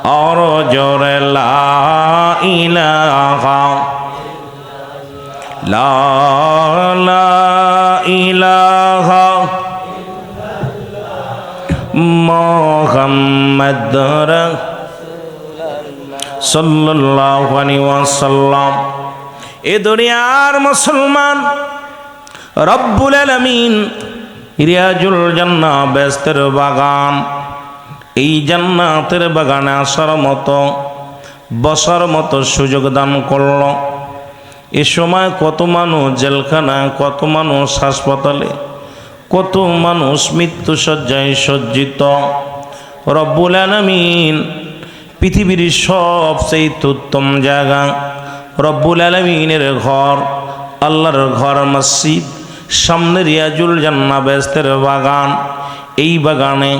और जोरे ला इलाहा ला ला इलाहा मुहम्मद सल्लल्लाहु अलैहि वसल्लम। ए दुनियार मुसलमान रब्बुल आलामीन रियाजुल জান্নাহ বেহেশতের বাগান, এই জান্নাতের বাগানে আসার মতো বসার মতো সুযোগ দান করল। এ সময় কত মানুষ জেলখানায়, কত মানুষ হাসপাতালে, কত মানুষ মৃত্যুশয্যায় সজ্জিত। রব্বুল আলামিন পৃথিবীর সবচেয়ে উত্তম জায়গা, রব্বুল আলামিনের ঘর, আল্লাহর ঘর মসজিদ, সামনে রিয়াজুল জান্নাহ বেহেশতের বাগান, এই বাগানে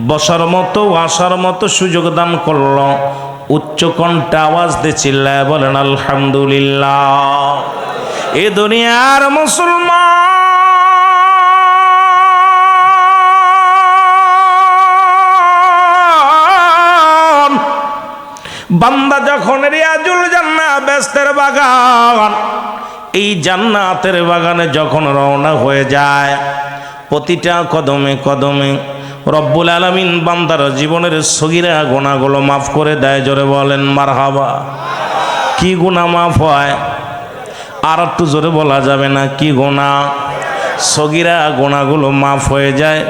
বসার মতো আসার মতো সুযোগ দান করল। উচ্চ কণ্ঠে আওয়াজ দিয়ে চিল্লায় বলেন আলহামদুলিল্লাহ। এ দুনিয়ার মুসলমান বান্দা যখন রিয়াজুল জান্নাহ বেহেশতের বাগান, এই জান্নাতের বাগানে যখন রওনা হয়ে যায়, প্রতিটা কদমে কদমে রব্বুল আলামিন বান্দার জীবনের সগীরা গুনাহগুলো মাফ করে দেয়। জোরে বলেন মারহাবা। কি গুনাহ মাফ হয়? আর একটু জোরে বলা যাবে না? কি গুনাহ? সগীরা গুনাহগুলো মাফ হয়ে যায়,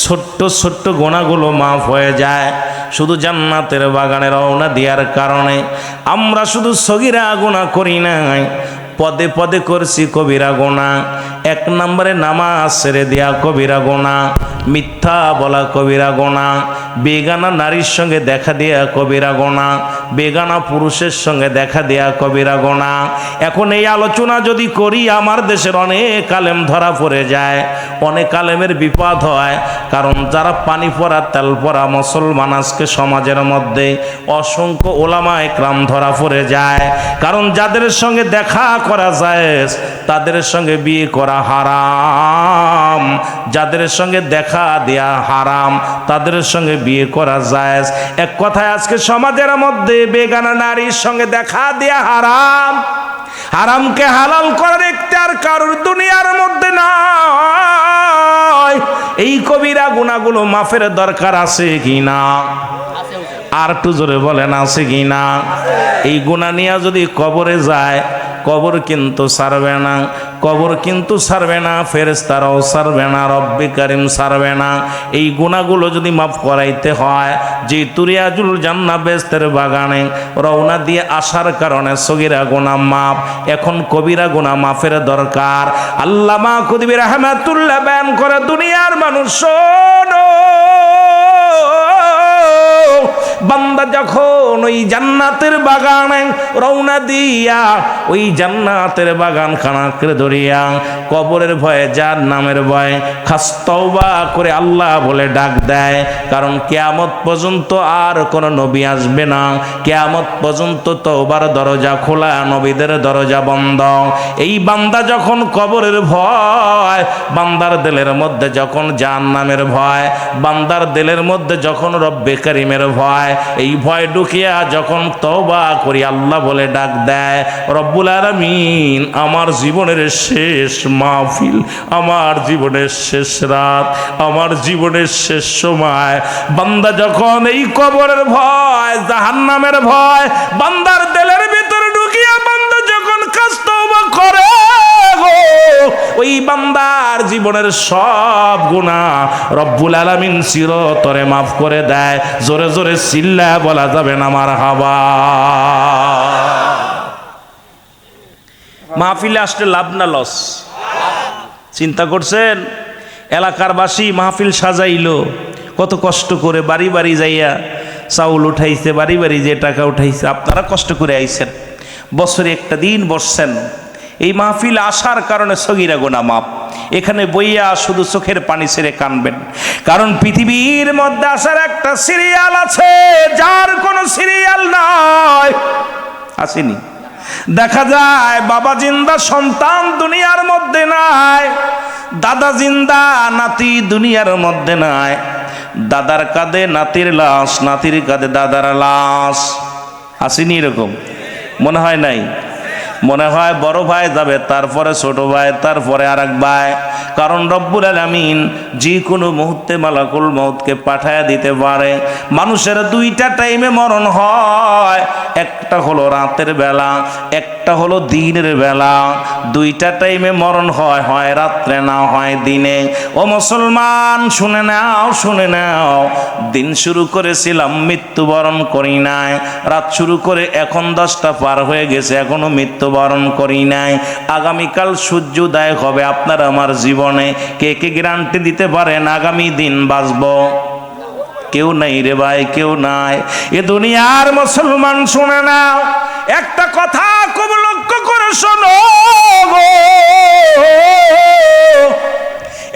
ছোট্ট ছোট্ট গুনাহগুলো মাফ হয়ে যায়। শুধু জান্নাতের বাগানে রওনা দেওয়ার কারণে আমরা শুধু সগীরা গুনাহ করি নাই, পদে পদে করছি কবিরা গুনাহ। এক নম্বরে নামাজ ছেড়ে দেয়া কবিরা গুনাহ, মিথ্যা বলা কবিরা গুনাহ, বেগানা নারীর সঙ্গে দেখা দেয়া কবিরা গুনাহ, বেগানা পুরুষের সঙ্গে দেখা দেয়া কবিরা গুনাহ। এখন এই আলোচনা যদি করি, আমার দেশের অনেক আলেম ধরা পড়ে যায়, অনেক আলেমের বিপদ হয়। কারণ যারা পানি পড়া তেল পড়া মুসলমান আজকে সমাজের মধ্যে অসংখ্য ওলামা একরাম ধরা পড়ে যায়। কারণ যাদের সঙ্গে দেখা করা যায় তাদের সঙ্গে বিয়ে করা হারাম, যাদের সঙ্গে দেখা দেয়া হারাম তাদের সঙ্গে বিয়ে করা যায়। এক কথায় আজকে সমাজের মধ্যে বেগানা নারীর সঙ্গে দেখা দেয়া হারাম। হারামকে হালাল করার ইখতিয়ার কারোর দুনিয়ার মধ্যে নাই। এই কবিরা গুনাহগুলো মাফের দরকার আছে কি না? আর একটু জোরে বলেন আছে কি না? এই গুনাহ নিয়ে যদি কবরে যায়, কবর কিন্তু ছাড়বে না, কবর কিন্তু ছাড়বে না, ফেরেশতারাও ছাড়বে না, রব্বে কারীম ছাড়বে না। এই গুনাহগুলো যদি মাফ করাইতে হয়, যে রিয়াজুল জান্নাহ বেহেশতের বাগানে রওনা দিয়ে আসার কারণে সগীরা গুনাহ মাফ, এখন কবিরা গুনাহ মাফের দরকার। আল্লামা কুতুবী রাহমাতুল্লাহ বয়ান করে, দুনিয়ার মানুষ শোনো, বান্দা যখন ওই জান্নাতের বাগানে রওনা দিয়া ওই জান্নাতের বাগান খানাকে ধরিয়া কবরের ভয়ে, যার নামের ভয়ে খাস তওবা করে আল্লাহ বলে ডাক দেয়। কারণ কিয়ামত পর্যন্ত আর কোনো নবী আসবে না, কিয়ামত পর্যন্ত তওবার দরজা খোলা, নবীদের দরজা বন্ধ। এই বান্দা যখন কবরের ভয়, বান্দার দিলের মধ্যে যখন জাহান্নামের ভয়, বান্দার দিলের মধ্যে যখন রব্বে কারীমের ভয়, এই ভয় ঢুকিয়া যখন তওবা করি আল্লাহ বলে ডাক দেয়, রব্বুল আলামিন আমার জীবনের শেষ মাহফিল, আমার জীবনের শেষ রাত, আমার জীবনের শেষ সময়, বান্দা যখন এই কবরের ভয়, জাহান্নামের ভয় বান্দার দিলের ভিতরে ঢুকিয়া বান্দা যখন কাজ তওবা করে, ওই বান্দার জীবনের সব গুনাহ রব্বুল আলামিন চিরতরে মাফ করে দেয়। জোরে জোরে চিল্লা বলা যাবে না মারহাবা। মাহফিলে আসলে লাভ না লস? চিন্তা করছেন? এলাকার বাসী মাহফিল সাজাইলো কত কষ্ট করে, বাড়ি বাড়ি যাইয়া চাউল উঠাইছে, বাড়ি বাড়ি যে টাকা উঠাইছে, আপনারা কষ্ট করে আইছেন, বছরে একটা দিন বসছেন। এই মাহফিল আসার কারণে সগীরা গুনাহ মাফ। এখানে বইয়া শুধু চোখের পানি ছেড়ে কানবেন, কারণ পৃথিবীর মধ্যে আসার একটা সিরিয়াল আছে, যার কোনো সিরিয়াল নাই। আসেনি? দেখা যায় বাবা জিন্দা, সন্তান দুনিয়ার মধ্যে নাই, দাদা জিন্দা, নাতি দুনিয়ার মধ্যে নাই, দাদার কাঁধে নাতির লাশ, নাতির কাঁধে দাদার লাশ। আসেনি এরকম? মনে হয় নাই? মনে হয় বড় ভাই যাবে, তারপরে ছোট ভাই, তারপরে আরেক ভাই। কারণ রব্বুল আলামিন যে কোনো মুহূর্তে মালাকুল মউতকে পাঠায়া দিতে পারে। মানুষের দুইটা টাইমে মরণ হয়, একটা হলো রাতের বেলা, একটা হলো দিনের বেলা। দুইটা টাইমে মরণ হয়, হয় রাত্রে না হয় দিনে। ও মুসলমান শুনে নাও, শুনে নাও। দিন শুরু করেছিলাম, মৃত্যুবরণ করি নাই। রাত শুরু করে এখন 10টা পার হয়ে গেছে, এখনো মৃত্যুবরণ করি নাই। আগামীকাল সূর্যোদয় হবে আপনার আমার জীবনে। কে কে গ্যারান্টি দিতে পারেন আগামী দিন বাঁচবো? কেউ নাই রে ভাই, কেউ নাই। এ দুনিয়ার মুসলমান শুনে নাও, একটা কথা খুব লক্ষ্য করে শোনো গো।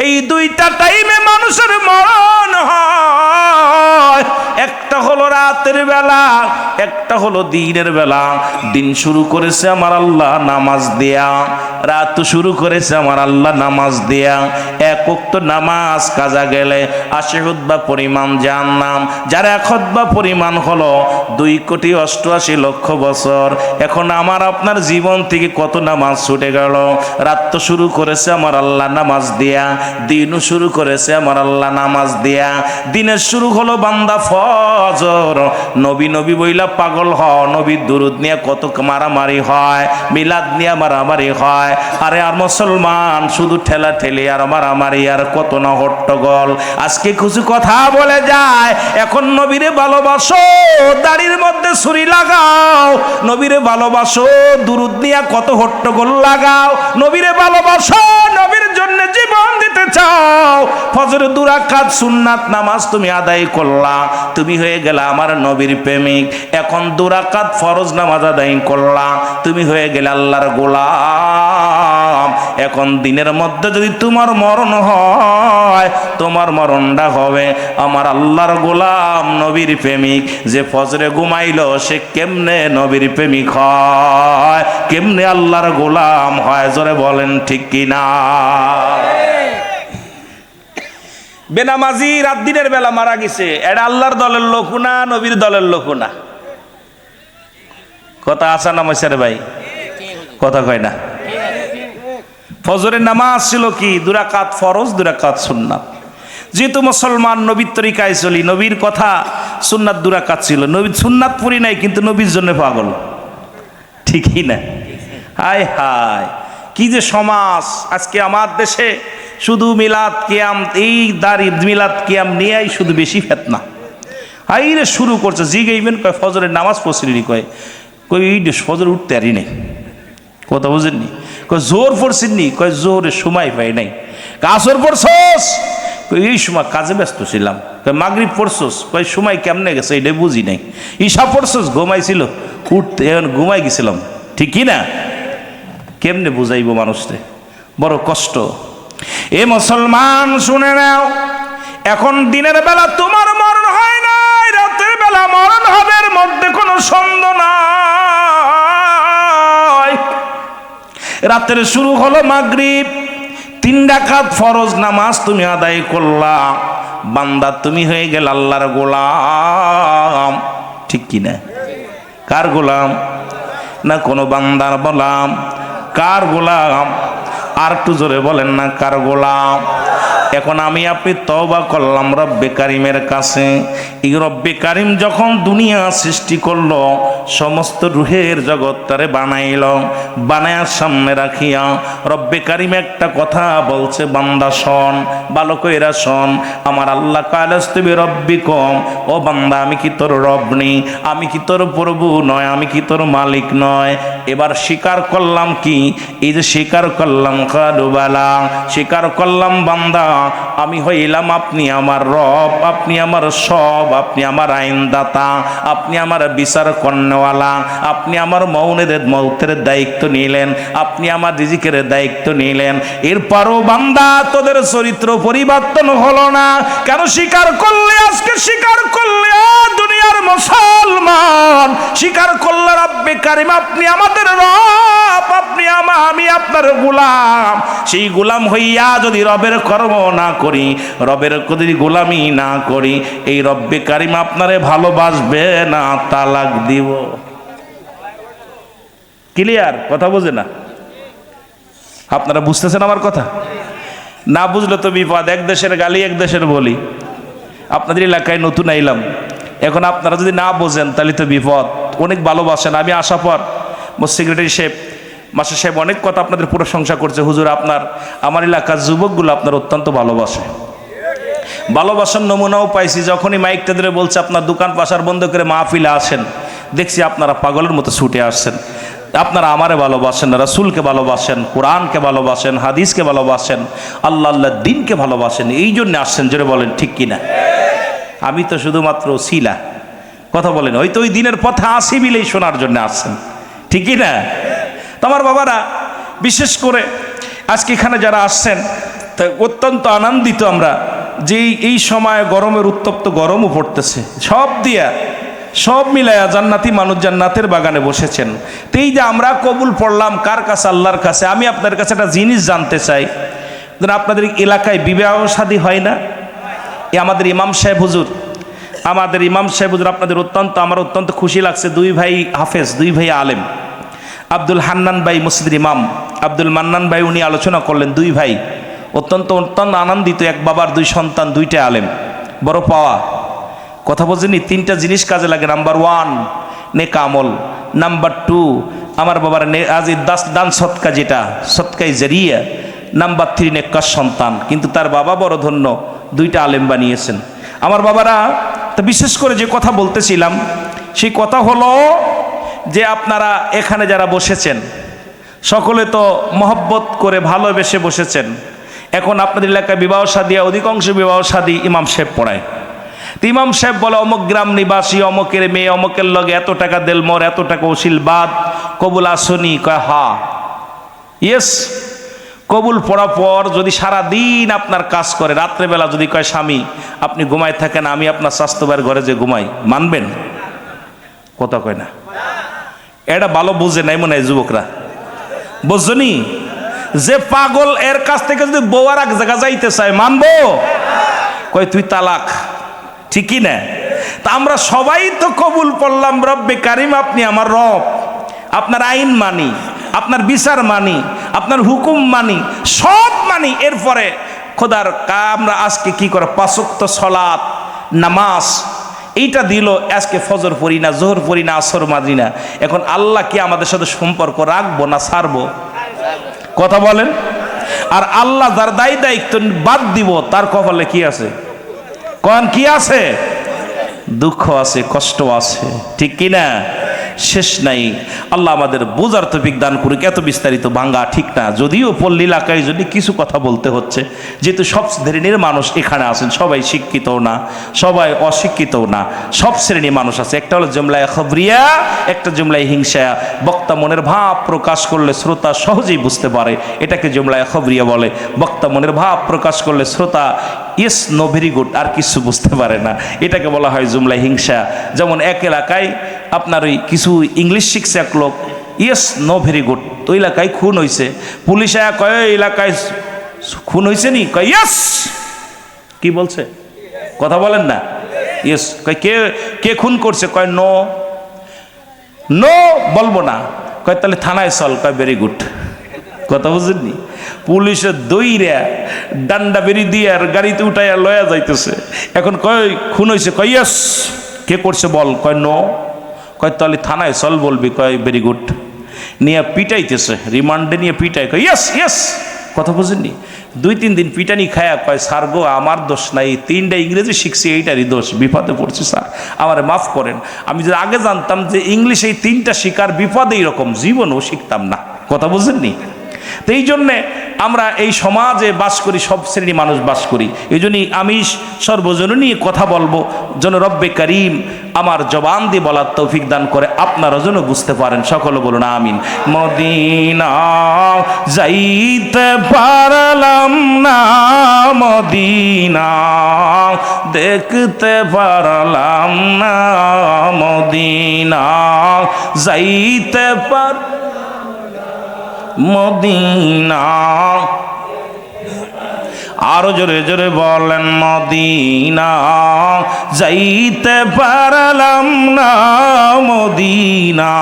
এই দুইটা টাইমে মানুষের মরণ হয়, একটা হলো রাতের বেলা, একটা হলো দিনের বেলা। দিন শুরু করেছে আমার আল্লাহ নামাজ দেয়া, রাত শুরু করেছে আমার আল্লাহ নামাজ দেয়া। এক ওয়াক্ত নামাজ কাজা গেলে 80 খুতবা পরিমাণ জাহান্নাম, যার 1 খুতবা পরিমাণ হলো 2,88,00,000 বছর। এখন আমার আপনার জীবন থেকে কত নামাজ ছুটে গেল। রাত তো শুরু করেছে আমার আল্লাহ নামাজ দেয়া, দিনও শুরু করেছে আমার আল্লাহ নামাজ দেয়া। দিনের শুরু হলো বান্দা ফজর। নবী নবী বইলা পাগল হ, নবীর দুরুদ নিয়ে কত মারামারি হয়, মিলাদ নিয়ে মারামারি হয়। আরে আর মুসলমান শুধু ঠেলা ঠেলি আর মারামারি, আর কত না হট্টগোল। আজকে কিছু কথা বলে যায়, এখন নবীরে ভালোবাসো, দাড়ির মধ্যে ছুরি লাগাও। নবীরে ভালোবাসো, দুরুদ নিয়ে কত হট্টগোল লাগাও। নবীরে ভালোবাসো, নবীর জন্য জীবন দিতে চাও। ফজর 2 রাকাত সুন্নাত নামাজ তুমি আদায় করলা, তুমি হয়ে গেলা আমার নবীর প্রেমিক। এখন 2 রাকাত ফরজ নামাজ আদায় করলা, তুমি হয়ে গেলে আল্লাহর গোলাম। এখন দিনের মধ্যে যদি তোমার মরণ হয়, তোমার মরণটা হবে আমার আল্লাহর গোলাম, নবীর প্রেমিক। যে ফজরে ঘুমাইলো সে কেমনে নবীর প্রেমিক হয়, কেমনে আল্লাহর গোলাম হয়? জোরে বলেন ঠিক কিনা? বেনামাজি রাত দিনের বেলা মারা গেছে, এটা আল্লাহর দলের লোক না, নবীর দলের লোক না? কথা আসা না মশারে ভাই? কথা কয় না। ফজরের নামাজ ছিল কি? 2 রাকাত ফরজ, 2 রাকাত সুন্নাত। যেহেতু মুসলমান নবীর তরিকায় চলি, নবীর কথা সুন্নাত 2 রাকাত ছিল। নবী সুন্নাত পড়ি নাই, কিন্তু নবীর জন্য পাগল, ঠিকই না? হায় হায়, কি যে সমাজ আজকে আমার দেশে! শুধু মিলাদ কিয়াম, এই দাড়ি মিলাদ কিয়াম নিয়েই শুধু বেশি ফেতনা। হাইরে শুরু করছে, জিগাইবেন কয় ফজরের নামাজ পড়ছিলি, কয় এই ফজর উঠতে আরি নেই। কথা বুঝেননি? কয় জোর পড়ছিনি, কয় জোরের সময় পাই নাই। আসর পড়ছস, কয় এই সময় কাজে ব্যস্ত ছিলাম। কয় মাগরিব পড়ছস, কয় সময় কেমনে গেছে এটাই বুঝি নাই। ঈশা পড়ছস, ঘুমাইছিল, উঠতে এখন ঘুমাই গেছিলাম, ঠিক কি না? কেমনে বুঝাইব মানুষকে? বড় কষ্ট। এ মুসলমান শুনে নাও, এখন দিনের বেলা তোমার মরণ হয় নাই, রাতের বেলা মরণ হবে, এর মধ্যে কোনো সন্দেহ নাই। রাতের শুরু হলো মাগরিব, 3 রাকাত ফরজ নামাজ তুমি আদায় করলা, বান্দা তুমি হয়ে গেল আল্লাহর গোলাম, ঠিক কি না? কার গোলাম? না কোনো বান্দার গোলাম? কার গোলাম? আর একটু জোরে বলেন না, কার গোলাম? এখন আমি আপনি তওবা করলাম রব্বে কারিমের কাছে। এই রব্বে কারিম যখন দুনিয়া সৃষ্টি করলো, সমস্ত রুহের জগৎটারে বানাইল, বানায়ার সামনে রাখিয়া রব্বে কারিম একটা কথা বলছে, বান্দা শোন, ভালো কইরা শোন। আমার আল্লাহ কালাস্তুবি রব্বিকুম, ও বান্দা আমি কি তোর রব নেই? আমি কি তোর প্রভু নয়? আমি কি তোর মালিক নয়? এবার স্বীকার করলাম কি? এই যে স্বীকার করলাম, কালু বালা, স্বীকার করলাম বান্দা আমি হইলাম আপনি আমার রব, আপনি আমার সব, আপনি আমার আইনদাতা, আপনি আমার বিচার করনেওয়ালা, আপনি আমার মৌতের দায়িত্ব নিলেন, আপনি আমার রিজিকের দায়িত্ব নিলেন। এরপরও বান্দা তোদের চরিত্র পরিবর্তন হলো না কেন? স্বীকার করলে, আজকে স্বীকার করলে দুনিয়ার মুসলমান, স্বীকার করলে রব্বে কারিম আপনি আমাদের রব, আপনি আমি আপনার গোলাম, সেই গোলাম হইয়া যদি রবের কর্ম না করি, রবের যদি গোলামি না করি, এই রব্বে কারিম আপনারে ভালোবাসবে না, তালাক দিব। ক্লিয়ার? কথা বোঝে না? আপনারা বুঝতেছেন আমার কথা? না বুঝলে তো বিপদ। এক দেশের গালি এক দেশের বলি। আপনাদের এলাকায় নতুন আইলাম, এখন আপনারা যদি না বোঝেন তাহলে তো বিপদ। অনেক ভালোবাসেন। আমি আসার পর সেক্রেটারি সাহেব, মাস্টার সাহেব অনেক কথা আপনাদের প্রশংসা করছে। হুজুর, আপনার আমার এলাকার যুবকগুলো আপনার অত্যন্ত ভালোবাসে। ভালোবাসার নমুনাও পাইছি। যখনই মাইকটা ধরে বলছে আপনার দোকান পাশার বন্ধ করে মাহফিলে আসেন, দেখছি আপনারা পাগলের মতো ছুটে আসছেন। আপনারা আমারে ভালোবাসেন, রাসূলকে ভালোবাসেন, কোরআনকে ভালোবাসেন, হাদিসকে ভালোবাসেন, আল্লাহ দিনকে ভালোবাসেন। এই জন্য আসছেন, জোরে বলেন ঠিক কিনা? আমি তো শুধুমাত্র শিলা। কথা বলেন, হয়তো ওই দিনের পথে আসি বিলেই শোনার জন্য আসছেন, ঠিকই না? তোমার বাবারা, বিশেষ করে আজকে এখানে যারা আসছেন, তা অত্যন্ত আনন্দিত আমরা যে এই সময় গরমের উত্তপ্ত গরমও পড়তেছে, সব মিলায়া জান্নাতি মানুষ জান্নাতের বাগানে বসেছেন। তো এই যে আমরা কবুল পড়লাম কার কাছে? আল্লাহর কাছে। আমি আপনার কাছে একটা জিনিস জানতে চাই, আপনাদের এলাকায় বিবাহ শাদী হয় না? আমাদের ইমাম সাহেব হুজুর আপনাদের আমার অত্যন্ত খুশি লাগছে। দুই ভাই হাফেজ, দুই ভাই আলেম। আব্দুল হান্নান ভাই মসজিদের ইমাম, আব্দুল মান্নান ভাই উনি আলোচনা করলেন। দুই ভাই অত্যন্ত আনন্দিত, এক বাবার দুই সন্তান, দুইটা আলেম, বড় পাওয়া। কথা বলছেনি? তিনটা জিনিস কাজে লাগে। নাম্বার 1 নেক আমল, নাম্বার 2 আমার বাবার দান সৎকা, যেটা সৎকাই জারিয়া, নাম্বার 3 নেককার সন্তান। কিন্তু তার বাবা বড় ধন্য, দুইটা আলেম বানিয়েছেন আমার বাবারা। তো বিশেষ করে যে কথা বলতেছিলাম, সেই কথা হলো যে আপনারা এখানে যারা বসেছেন সকলে তো মহব্বত করে ভালোবেসে বসেছেন। এখন আপনাদের এলাকায় বিবাহ শাদী, অধিকাংশ বিবাহ শাদী ইমাম সাহেব পড়ায়। তো ইমাম সাহেব বলে অমুক গ্রাম নিবাসী, অমুকের মেয়ে, অমুকের লগে এত টাকা দেলমর, এত টাকা ওসিলবাদ, কবুল আসনি? কয় হা, ইয়েস। কবুল পড়ার পর যদি সারা দিন আপনার কাজ করে, রাত্রেবেলা যদি কয় স্বামী আপনি ঘুমায় থাকেন, আমি আপনার স্বাস্থ্যবার ঘরে যে ঘুমাই, মানবেন? কথা কয় না। এটা ভালো বুঝে নাই মনে হয় যুবকরা, বুঝছনি? যে পাগল এর কাছ থেকে যদি বউ আর এক জায়গা যাইতে চায়, মানবো? কয় তুই তালাক, ঠিকই না? তা আমরা সবাই তো কবুল পড়লাম, রব্বে কারিম আপনি আমার রব, আপনার আইন মানি, আপনার বিচার মানি, আপনার হুকুম মানি, সব মানি। এরপরে খোদার আমরা আজকে কি করে 5 ওয়াক্ত সালাত নামাজ এইটা দিল, আজকে ফজর পড়ি না, জোহর পড়ি না, আসর মাজি না। এখন আল্লাহ কি আমাদের সাথে সম্পর্ক রাখবো না ছাড়বো? কথা বলেন। আর আল্লাহ যার দায়িত্ব বাদ দিব, তার কপালে কি আছে? কোন কি আছে? দুঃখ আছে, কষ্ট আছে, ঠিক কিনা? শেষ নাই। আল্লাহ আমাদের বোঝার তৌফিক দান করুক। এত বিস্তারিত ভাঙ্গা ঠিক না, যদিও পল্লী এলাকায় যদি কিছু কথা বলতে হচ্ছে, যেহেতু সব শ্রেণীর মানুষ এখানে আছেন, সবাই শিক্ষিতও না, সবাই অশিক্ষিতও না, সব শ্রেণীর মানুষ আছে। একটা হলো জুমলায় খবরিয়া, একটা জুমলায় হিংসা। বক্তা মনের ভাব প্রকাশ করলে শ্রোতা সহজেই বুঝতে পারে, এটাকে জুমলায় খবরিয়া বলে। বক্তা মনের ভাব প্রকাশ করলে শ্রোতা ইয়েস নো ভেরি গুড আর কিছু বুঝতে পারে না, এটাকে বলা হয় জুমলায় হিংসা। যেমন এক এলাকায় আপনার ওই কিছু ইংলিশ শিখছে এক লোক, ইয়েস নো ভেরি গুড। তো এলাকায় খুন হয়েছে, পুলিশ আয়া কয় এলাকায় খুন হয়েছে নি? কয় ইয়েস। কি বলছে? কথা বলেন না। ইয়েস। কয় কে খুন করছে? কয় নো। নো বলবো না। কয় তাহলে থানায় চল। কয় ভেরি গুড। কথা বুঝেননি? পুলিশের দইরা ডান্ডা বেরি দিয়ে আর গাড়িতে উঠাইয়া লয়া যাইতেছে। এখন কয় খুন হয়েছে? কয় ইয়েস। কে করছে বল? কয় নো। কয় তাহলে থানায় চল বলবি। কয় ভেরি গুড। নিয়ে পিটাইতেছে, রিমান্ডে নিয়ে পিটাই। কয় ইয়েস ইয়েস। কথা বুঝেননি? 2-3 দিন পিটানি খায়া কয় স্যার গো আমার দোষ নাই, 3টা ইংরেজি শিখছি, এইটারই দোষ, বিপদে পড়ছি স্যার, আমারে মাফ করেন। আমি যদি আগে জানতাম যে ইংলিশ এই 3টা শিকার বিপদে এইরকম, জীবনও শিখতাম না। কথা বুঝেননি? তো এই জন্যে আমরা এই সমাজে বাস করি, সব শ্রেণী মানুষ বাস করি। এই জন্যই আমি সর্বজন নিয়ে কথা বলবো, যেন রব্বে করিম আমার জবান দিয়ে বলার তৌফিক দান করে, আপনারা যেন বুঝতে পারেন। সকলে বলুন আমিন। মদিনা যাইতে পারলাম না, মদিনা দেখতে পারলাম না, মদিনা যাইতে মদিনা। আরো জোরে জোরে বলেন মদিনা যাইতে পারলাম না মদিনা।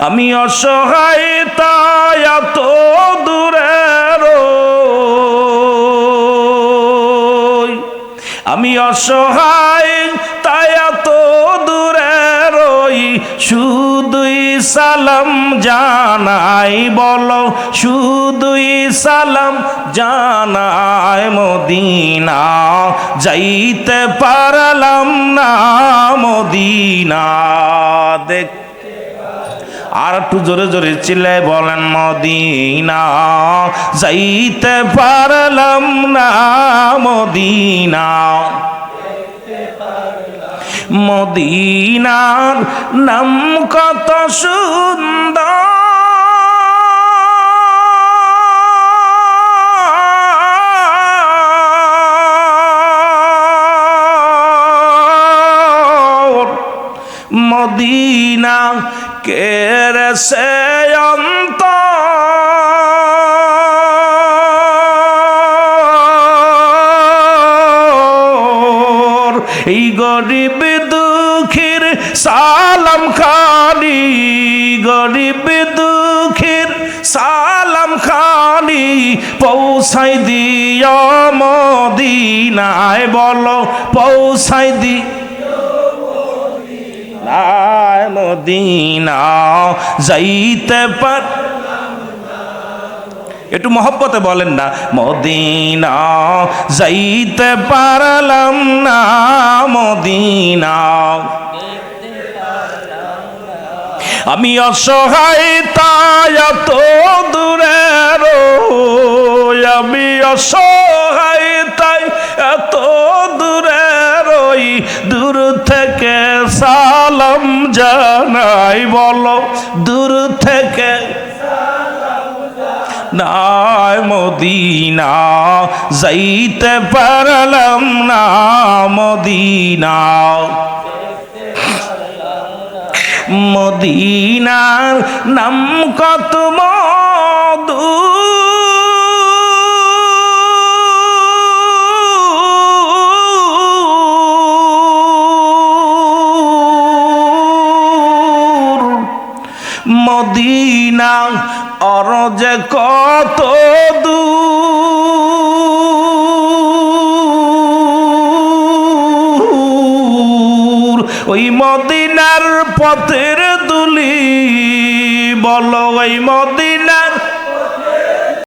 আমি অসহায় তাই এত দূরে রই, আমি অসহায় তাই এত দূরে রই, শুধুই সালাম জানাই, বলো শুধুই সালাম জানাই মদিনা যাইতে পারলাম না মদিনা। দেখ আর একটু জোরে জোরে চিল্লায় বলেন মদিনা যাইতে পারলাম না মদিনা। মদিনার নাম কত সুন্দর, মদিনা কেরে সে অন্তর, এই গরিব দুঃখীর সালাম খানি, গরিব দুঃখীর সালাম খানি পৌঁছাই দিও মদিনায়, বলো পৌঁছাই দি মদিনা যাইতে পার। একটু মহব্বতে বলেন না মদিনা যাইতে পারলাম না মদিনা। আমি অসহায় তাই এত দূরে রই, আমি অসহায় তাই এত দূরে রই, দূর থেকে সালাম জানাই, বলো দূর থেকে নাই মদিনা যাইতে পারলাম না মদিনা। মদিনার নাম কত মধু, মদিনা অরজে কত দূর, ওই মদিনার পথের দুলি, বলো ওই মদিনা